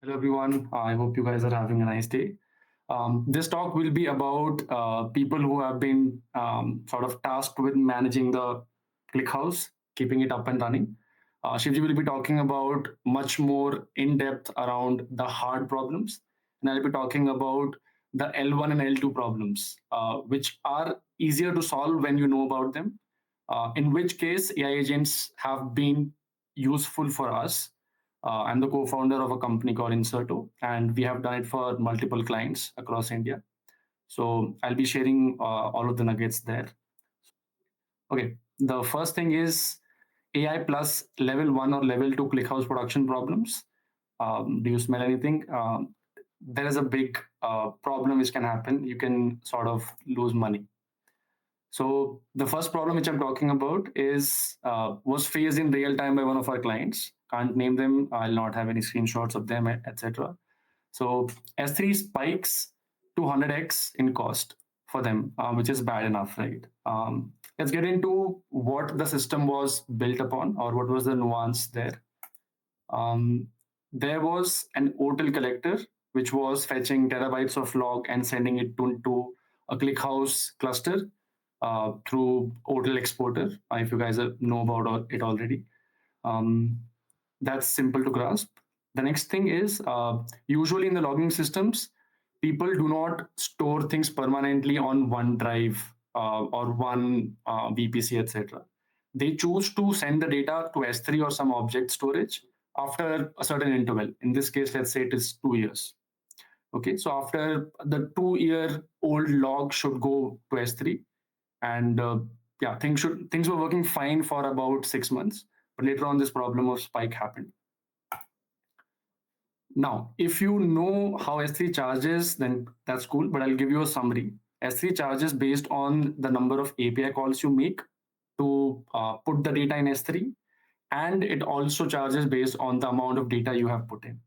Hello, everyone. I hope you guys are having a nice day. This talk will be about people who have been sort of tasked with managing the ClickHouse, keeping it up and running. Shivji will be talking about much more in depth around the hard problems, and I'll be talking about the L1 and L2 problems, which are easier to solve when you know about them. In which case, AI agents have been useful for us. I'm the co-founder of a company called Incerto, and we have done it for multiple clients across India. So I'll be sharing all of the nuggets there. Okay, the first thing is AI plus level one or level two ClickHouse production problems. Do you smell anything? There is a big problem which can happen. You can sort of lose money. So the first problem which I'm talking about is was faced in real time by one of our clients. Can't name them. I'll not have any screenshots of them, etc. So S3 spikes to 100x in cost for them, which is bad enough, right? Let's get into what the system was built upon or what was the nuance there. Um, there was an OTel collector which was fetching terabytes of log and sending it to a ClickHouse cluster through OTel exporter. If you guys know about it already, um, that's simple to grasp. The next thing is usually in the logging systems, people do not store things permanently on one drive or one VPC, etc. They choose to send the data to S3 or some object storage after a certain interval. In this case, let's say it is 2 years. Okay, so after the 2 year old log should go to S3, and yeah, things were working fine for about 6 months, but later on this problem of spike happened. Now, if you know how S3 charges, then that's cool, but I'll give you a summary. S3 charges based on the number of API calls you make to put the data in S3, and it also charges based on the amount of data you have put in.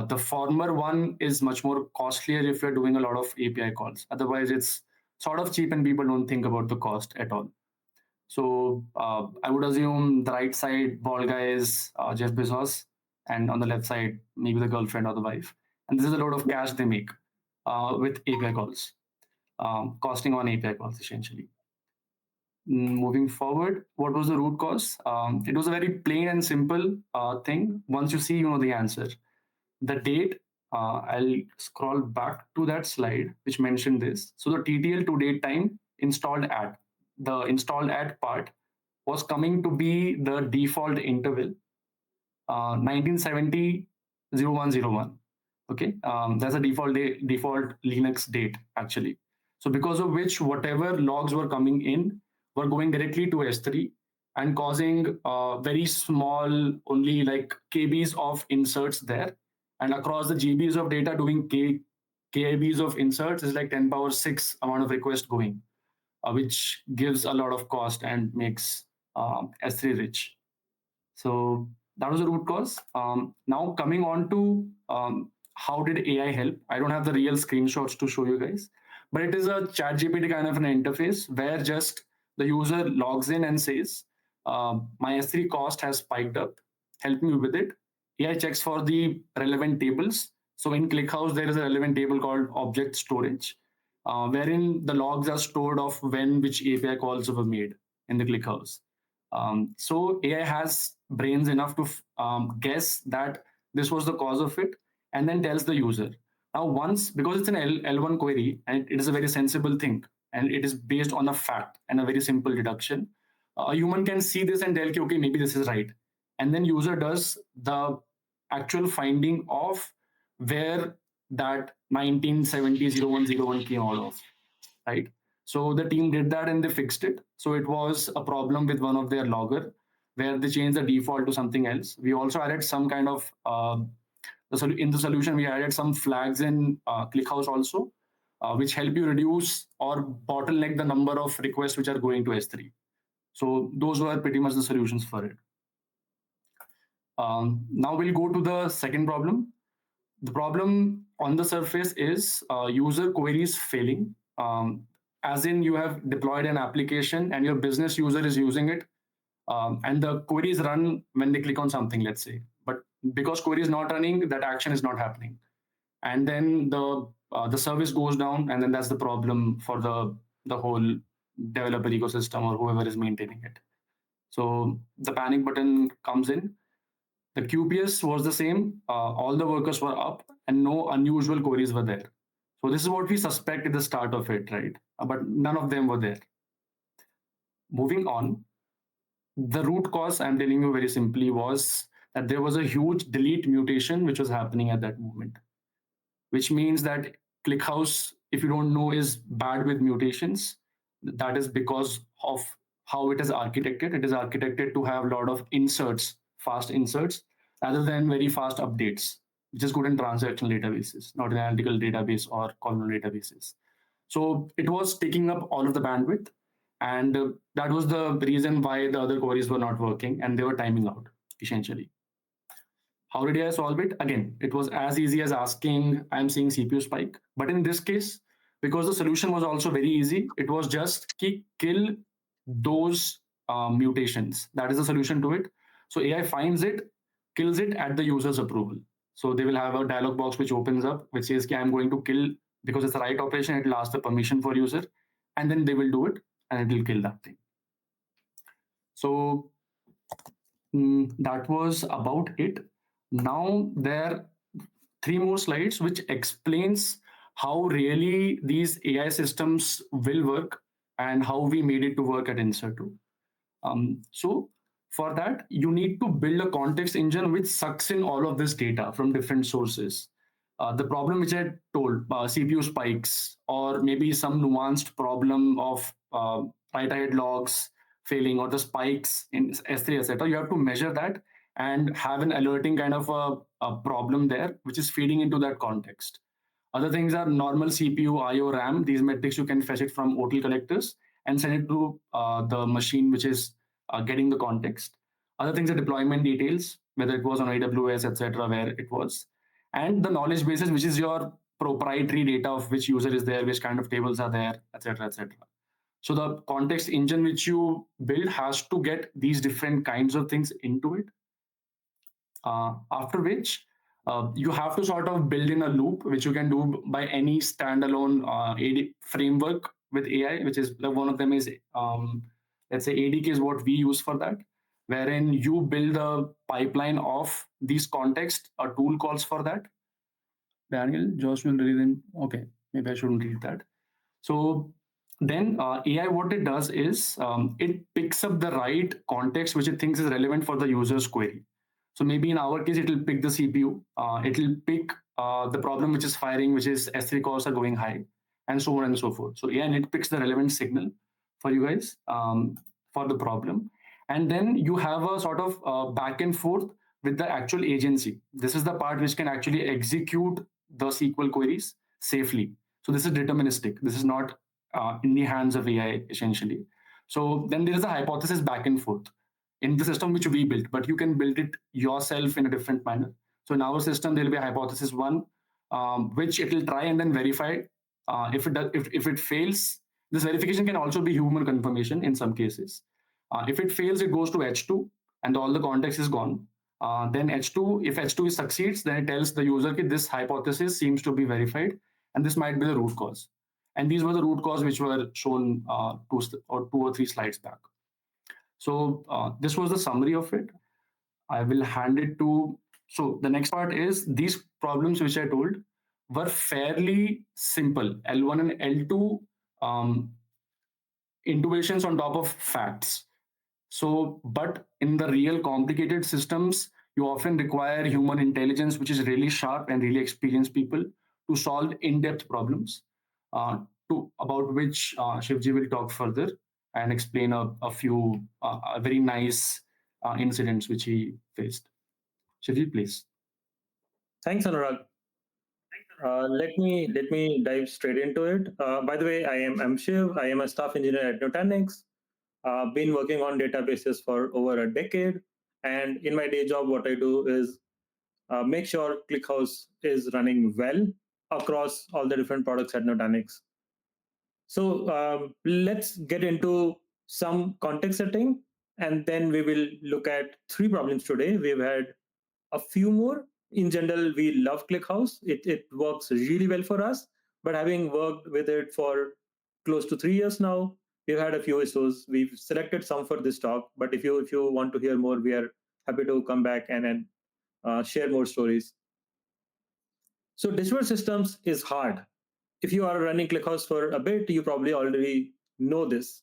The former one is much more costlier if you're doing a lot of API calls. Otherwise, it's sort of cheap and people don't think about the cost at all. So I would assume the right side bald guy is Jeff Bezos, and on the left side maybe the girlfriend or the wife. And this is a lot of cash they make with API calls, costing on API calls essentially. Moving forward, what was the root cause? It was a very plain and simple thing. Once you see, you know the answer. The date, I'll scroll back to that slide which mentioned this. So the TTL to date time installed at the installed at part was coming to be the default interval 1970 0101. Okay, that's a default Linux date actually. So because of which whatever logs were coming in were going directly to S3 and causing very small, only like KBs of inserts there, and across the GBs of data doing KBs of inserts is like 10 power 6 amount of request going, which gives a lot of cost and makes S3 rich. So that was the root cause. Now coming on to how did AI help? I don't have the real screenshots to show you guys, but it is a chat GPT kind of an interface where just the user logs in and says, my S3 cost has spiked up, help me with it. AI checks for the relevant tables. So in ClickHouse, there is a relevant table called object storage, wherein the logs are stored of when which API calls were made in the ClickHouse. So AI has brains enough to guess that this was the cause of it, and then tells the user. Now, once because it's an L1 query and it is a very sensible thing, and it is based on a fact and a very simple deduction, a human can see this and tell, okay, maybe this is right, and then user does the actual finding of where that 1970 came out of, right? So the team did that and they fixed it. So it was a problem with one of their logger where they changed the default to something else. We also added some kind of in the solution we added some flags in ClickHouse also, which help you reduce or bottleneck the number of requests which are going to S3. So those were pretty much the solutions for it. Now we'll go to the second problem. The problem on the surface is user queries failing. As in, you have deployed an application and your business user is using it, and the queries run when they click on something, let's say. But because query is not running, that action is not happening, and then the service goes down, and then that's the problem for the whole developer ecosystem or whoever is maintaining it. So the panic button comes in. The QPS was the same. All the workers were up, and no unusual queries were there. So this is what we suspect at the start of it, right? But none of them were there. Moving on, the root cause, I'm telling you very simply, was that there was a huge delete mutation which was happening at that moment, which means that ClickHouse, if you don't know, is bad with mutations. That is because of how it is architected. It is architected to have a lot of inserts, fast inserts, rather than very fast updates, which is good in transactional databases, not in analytical database or columnar databases. So it was taking up all of the bandwidth, and that was the reason why the other queries were not working and they were timing out, essentially. How did I solve it? Again, it was as easy as asking, I'm seeing CPU spike. But in this case, because the solution was also very easy, it was just kill those mutations. That is the solution to it. So AI finds it, kills it at the user's approval. So they will have a dialog box which opens up, which says, okay, I'm going to kill, because it's the right operation, it will ask the permission for user, and then they will do it, and it will kill that thing. So that was about it. Now there are 3 more slides which explains how really these AI systems will work and how we made it to work at Incerto. So for that, you need to build a context engine which sucks in all of this data from different sources. The problem which I told, CPU spikes, or maybe some nuanced problem of write-ahead logs failing, or the spikes in S3, etc. You have to measure that and have an alerting kind of a problem there, which is feeding into that context. Other things are normal CPU, IO, RAM. These metrics you can fetch it from OTL collectors and send it to the machine which is getting the context. Other things are deployment details, whether it was on AWS, etc., where it was, and the knowledge bases, which is your proprietary data of which user is there, which kind of tables are there, etc., etc. So the context engine which you build has to get these different kinds of things into it. After which you have to sort of build in a loop, which you can do by any standalone AD framework with AI, which is one of them is, let's say ADK is what we use for that, wherein you build a pipeline of these context, a tool calls for that. Daniel, Josh will read them. Okay, maybe I shouldn't read that. So then AI, what it does is it picks up the right context which it thinks is relevant for the user's query. So maybe in our case, it will pick the CPU, it will pick the problem which is firing, which is S3 costs are going high, and so on and so forth. So yeah, and it picks the relevant signal for you guys for the problem. And then you have a sort of back and forth with the actual agency. This is the part which can actually execute the SQL queries safely. So this is deterministic. This is not in the hands of AI, essentially. So then there is a hypothesis back and forth in the system which we built, but you can build it yourself in a different manner. So in our system, there will be a hypothesis one, which it will try and then verify. If it fails, this verification can also be human confirmation in some cases. If it fails, it goes to H2 and all the context is gone. Then H2, if H2 succeeds, then it tells the user that this hypothesis seems to be verified and this might be the root cause. And these were the root cause which were shown 2 or 3 slides back. So this was the summary of it. I will hand it to, so the next part is these problems which I told were fairly simple. L1 and L2 intuitions on top of facts. So, but in the real complicated systems, you often require human intelligence, which is really sharp and really experienced people to solve in-depth problems, about which Shivji will talk further and explain a few very nice incidents which he faced. Shivji, please. Thanks, Anurag. Let me dive straight into it. By the way, I'm Shiv. I am a staff engineer at Nutanix. Been working on databases for over a decade, and in my day job, what I do is make sure ClickHouse is running well across all the different products at Nutanix. So let's get into some context setting, and then we will look at 3 problems today. We've had a few more. In general, we love ClickHouse. It works really well for us. But having worked with it for close to 3 years now, we've had a few issues. We've selected some for this talk. But if you want to hear more, we are happy to come back and share more stories. So distributed systems is hard. If you are running ClickHouse for a bit, you probably already know this.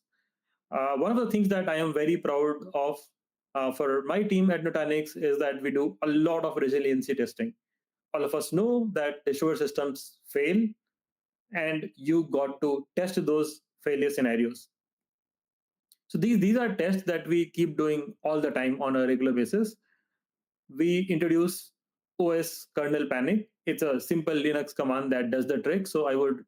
One of the things that I am very proud of for my team at Nutanix is that we do a lot of resiliency testing. All of us know that distributed systems fail, and you got to test those failure scenarios. So these are tests that we keep doing all the time on a regular basis. We introduce OS kernel panic. It's a simple Linux command that does the trick. So I would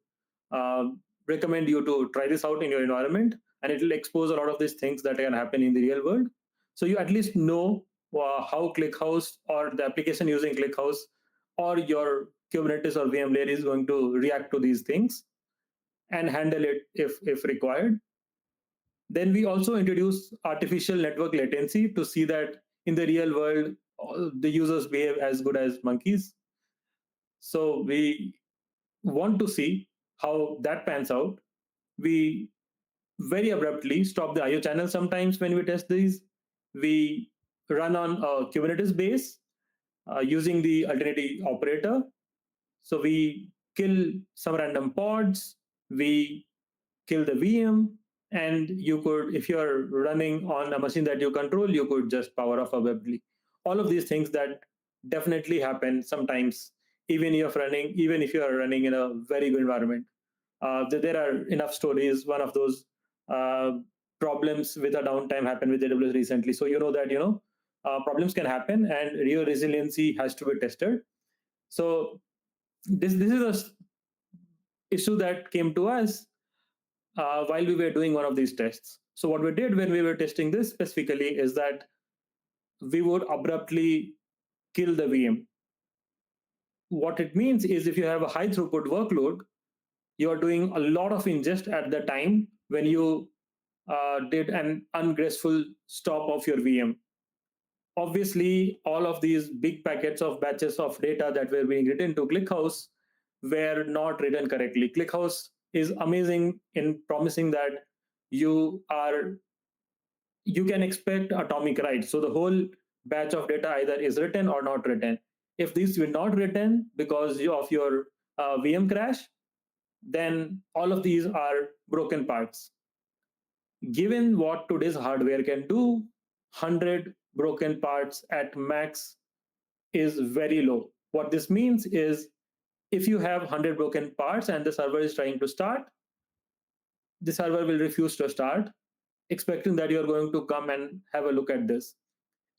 uh, recommend you to try this out in your environment, and it will expose a lot of these things that can happen in the real world. So you at least know how ClickHouse or the application using ClickHouse or your Kubernetes or VM layer is going to react to these things and handle it if required. Then we also introduce artificial network latency to see that in the real world, the users behave as good as monkeys. So we want to see how that pans out. We very abruptly stop the IO channel sometimes when we test these. We run on a Kubernetes base using the alternative operator. So we kill some random pods, we kill the VM, and you could, if you're running on a machine that you control, you could just power off abruptly. All of these things that definitely happen sometimes, even if you are running in a very good environment. There are enough stories. One of those uh, problems with a downtime happened with AWS recently. So you know that problems can happen, and real resiliency has to be tested. So this is a issue that came to us while we were doing one of these tests. So what we did when we were testing this specifically is that we would abruptly kill the VM. What it means is if you have a high throughput workload, you're doing a lot of ingest at the time when you did an ungraceful stop of your VM. Obviously, all of these big packets of batches of data that were being written to ClickHouse were not written correctly. ClickHouse is amazing in promising that you are you can expect atomic write. So the whole batch of data either is written or not written. If these were not written because of your VM crash, then all of these are broken parts. Given what today's hardware can do, 100 broken parts at max is very low. What this means is if you have 100 broken parts and the server is trying to start, the server will refuse to start, expecting that you're going to come and have a look at this.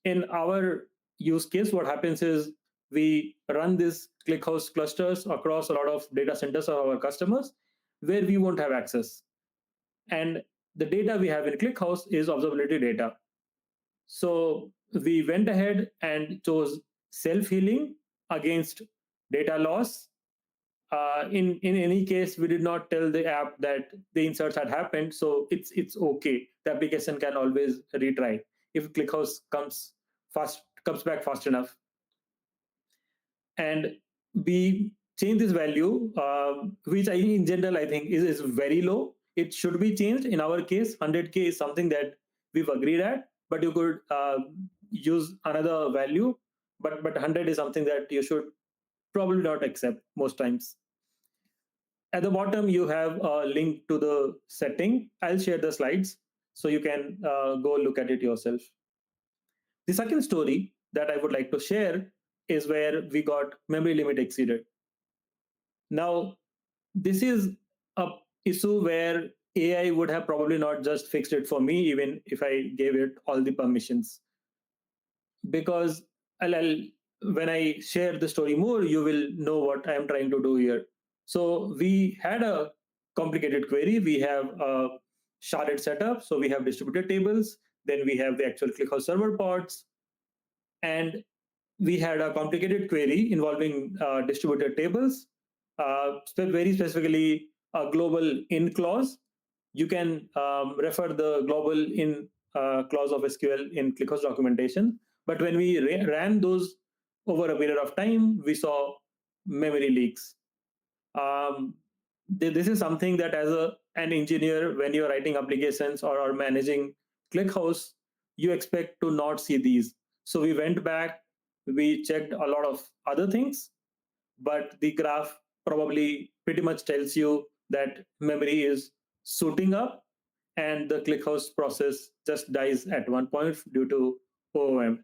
In our use case, what happens is we run these ClickHouse clusters across a lot of data centers of our customers where we won't have access. And the data we have in ClickHouse is observability data. So we went ahead and chose self-healing against data loss. In any case, we did not tell the app that the inserts had happened, so it's okay. The application can always retry if ClickHouse comes back fast enough. And we change this value, which in general I think is very low. It should be changed. In our case, 100K is something that we've agreed at, but you could use another value. But 100 is something that you should probably not accept most times. At the bottom, you have a link to the setting. I'll share the slides so you can go look at it yourself. The second story that I would like to share is where we got memory limit exceeded. Now, this is a issue where AI would have probably not just fixed it for me, even if I gave it all the permissions. Because when I share the story more, you will know what I am trying to do here. So we had a complicated query. We have a sharded setup. So we have distributed tables. Then we have the actual ClickHouse server pods. And we had a complicated query involving distributed tables, very specifically a global in clause. You can refer the global in clause of SQL in ClickHouse documentation. But when we ran those over a period of time, we saw memory leaks. Um, this is something that as an engineer, when you're writing applications or managing ClickHouse, you expect to not see these. So we went back, we checked a lot of other things, but the graph probably pretty much tells you that memory is shooting up and the ClickHouse process just dies at one point due to OOM.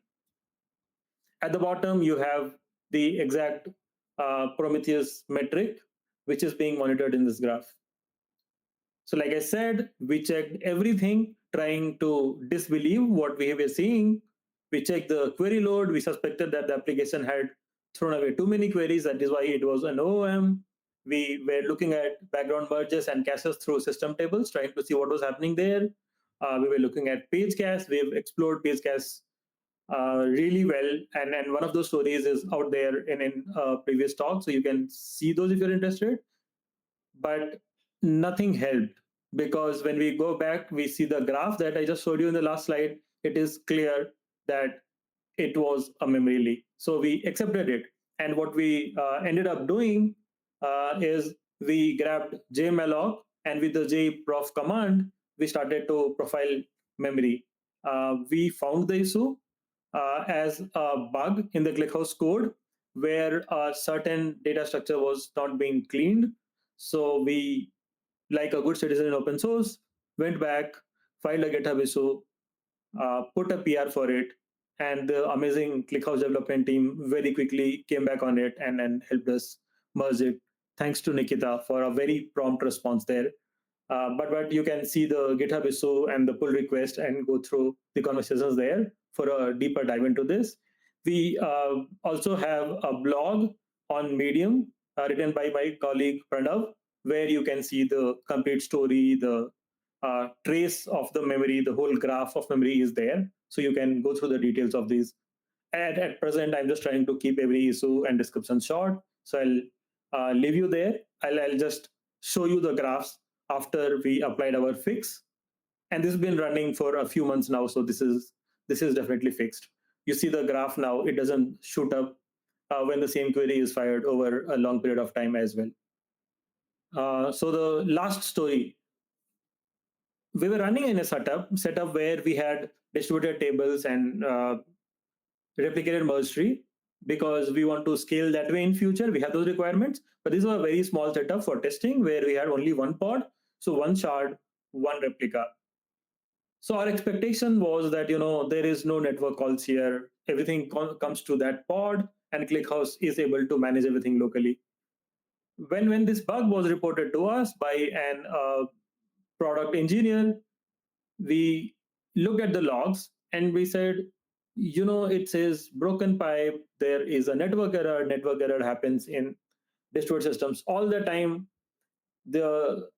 At the bottom, you have the exact Prometheus metric, which is being monitored in this graph. So, like I said, we checked everything, trying to disbelieve what we were seeing. We checked the query load. We suspected that the application had thrown away too many queries. That is why it was an OOM. We were looking at background merges and caches through system tables, trying to see what was happening there. We were looking at page cache. We've explored page cache really well. And one of those stories is out there in previous talk. So you can see those if you're interested. But nothing helped, because when we go back, we see the graph that I just showed you in the last slide. It is clear that it was a memory leak. So we accepted it. And what we ended up doing is we grabbed jmalloc, and with the jprof command, we started to profile memory. We found the issue as a bug in the ClickHouse code where a certain data structure was not being cleaned. So we, like a good citizen in open source, went back, filed a GitHub issue, put a PR for it, and the amazing ClickHouse development team very quickly came back on it and helped us merge it. Thanks to Nikita for a very prompt response there. But you can see the GitHub issue and the pull request and go through the conversations there for a deeper dive into this. We also have a blog on Medium written by my colleague Pranav, where you can see the complete story, the trace of the memory, the whole graph of memory is there. So you can go through the details of these. And at present, I'm just trying to keep every issue and description short. So I'll leave you there. I'll just show you the graphs after we applied our fix. And this has been running for a few months now. So this is definitely fixed. You see the graph now, it doesn't shoot up when the same query is fired over a long period of time as well. So the last story, we were running in a setup where we had distributed tables and replicated merge tree, because we want to scale that way in future. We have those requirements, but this was a very small setup for testing where we had only one pod, so one shard, one replica. So our expectation was that there is no network calls here. Everything comes to that pod, and ClickHouse is able to manage everything locally. When this bug was reported to us by an product engineer, we looked at the logs and we said, it says broken pipe, there is a network error. Network error happens in distributed systems all the time. The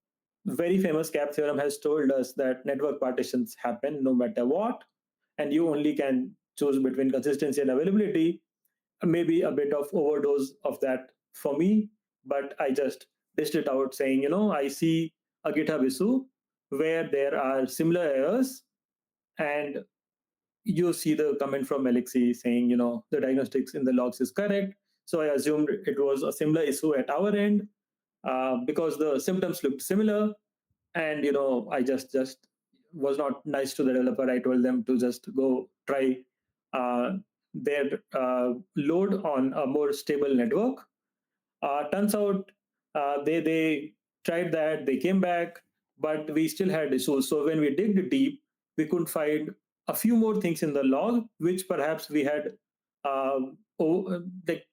very famous CAP theorem has told us that network partitions happen no matter what, and you only can choose between consistency and availability. Maybe a bit of overdose of that for me, but I just dished it out saying, I see a GitHub issue where there are similar errors, and you see the comment from Alexei saying, the diagnostics in the logs is correct. So I assumed it was a similar issue at our end because the symptoms looked similar. And, I just was not nice to the developer. I told them to just go try their load on a more stable network. Turns out they tried that, they came back, but we still had issues. So when we digged deep, we could find a few more things in the log, which perhaps we had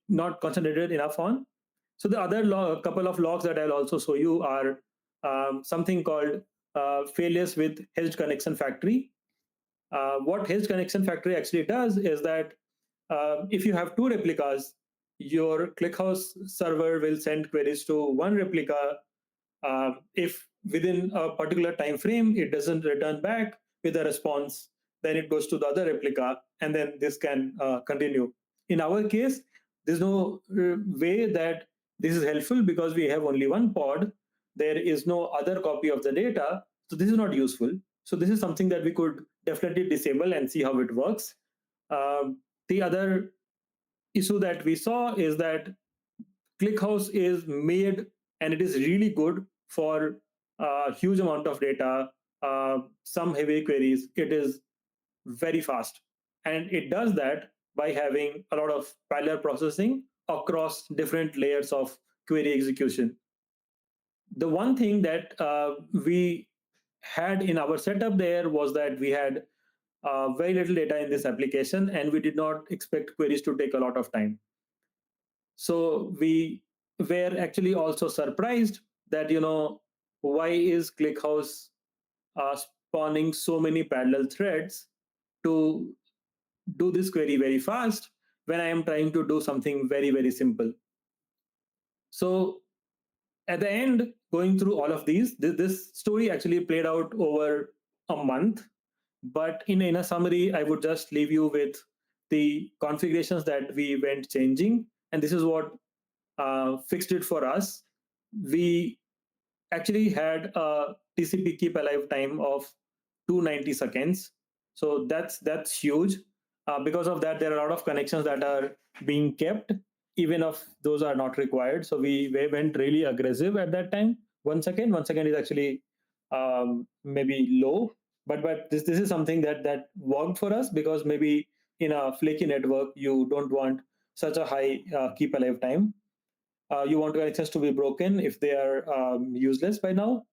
not concentrated enough on. So the other couple of logs that I'll also show you are something called failures with hedged connection factory. What hedged connection factory actually does is that if you have two replicas, your ClickHouse server will send queries to one replica. If within a particular time frame it doesn't return back with a response, then it goes to the other replica, and then this can continue. In our case, there's no way that this is helpful because we have only one pod. There is no other copy of the data, so this is not useful. So this is something that we could definitely disable and see how it works. The other issue that we saw is that ClickHouse is made and it is really good for a huge amount of data, some heavy queries. It is very fast. And it does that by having a lot of parallel processing across different layers of query execution. The one thing that we had in our setup there was that we had very little data in this application, and we did not expect queries to take a lot of time. So we were actually also surprised that, why is ClickHouse spawning so many parallel threads to do this query very fast when I am trying to do something very, very simple. So at the end, going through all of these, this story actually played out over a month. But in a summary, I would just leave you with the configurations that we went changing. And this is what fixed it for us. We actually had a TCP keep alive time of 290 seconds. So that's huge. Because of that, there are a lot of connections that are being kept, even if those are not required. So we went really aggressive at that time. 1 second, 1 second is actually maybe low, but this is something that worked for us, because maybe in a flaky network you don't want such a high keep alive time. You want connections to be broken if they are useless by now.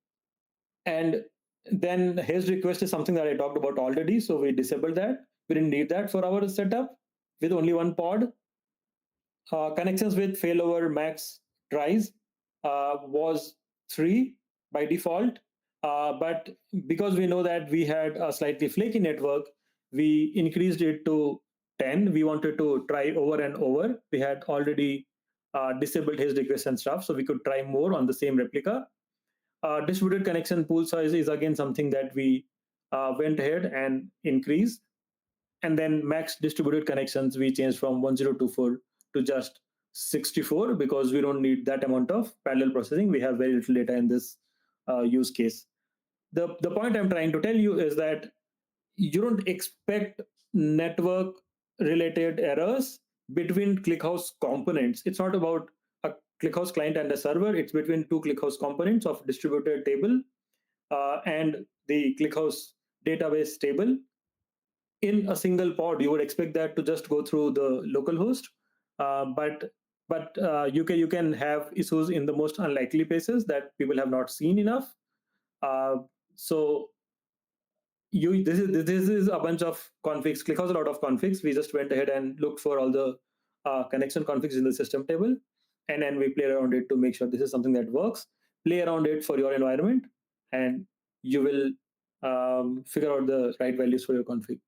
And then his request is something that I talked about already, so we disabled that. We didn't need that for our setup with only one pod. Connections with failover max tries was 3 by default. But because we know that we had a slightly flaky network, we increased it to 10. We wanted to try over and over. We had already disabled his request and stuff, so we could try more on the same replica. Distributed connection pool size is again something that we went ahead and increased. And then max distributed connections, we changed from 1024 to just 64, because we don't need that amount of parallel processing. We have very little data in this use case. The point I'm trying to tell you is that you don't expect network related errors between ClickHouse components. It's not about a ClickHouse client and a server. It's between two ClickHouse components of distributed table and the ClickHouse database table in a single pod. You would expect that to just go through the local host, but you can have issues in the most unlikely places that people have not seen enough. So you this is a bunch of configs. ClickHouse a lot of configs. We just went ahead and looked for all the connection configs in the system table, and then we play around it to make sure this is something that works. Play around it for your environment, and you will figure out the right values for your config.